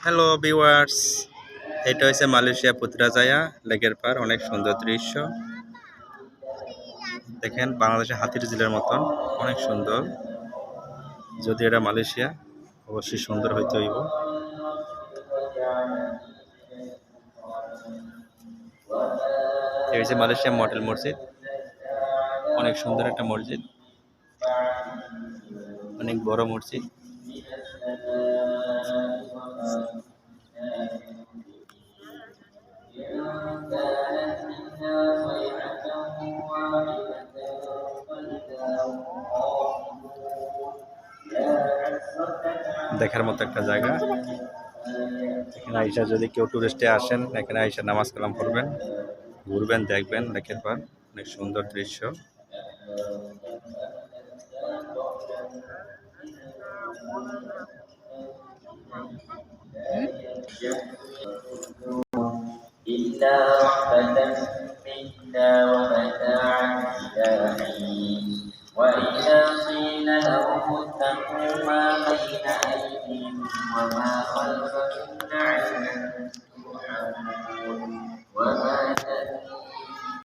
Hello viewers, এটা হচ্ছে Malaysia Putrajaya লেকের পার। অনেক সুন্দর দৃশ্য দেখেন, বাংলাদেশের হাতির ঝিলের মতন অনেক সুন্দর। যদি এটা মালয়েশিয়া, অবশ্যই সুন্দর হইতে হইব। এই হচ্ছে মালয়েশিয়া মডেল মসজিদ, অনেক সুন্দর একটা মসজিদ, অনেক বড় মসজিদ। দেখার মতো একটা জায়গা। এখানে আইসা যদি কেউ টুরিস্টে আসেন, এখানে আইসা নামাজ কালাম পড়বেন, ঘুরবেন, দেখবেন লেকের পার। অনেক সুন্দর দৃশ্য। إلا رحمة منا ومتاعا إلى حين وإذا قيل لهم اتقوا ما بين أيديكم وما خلفكم لعلكم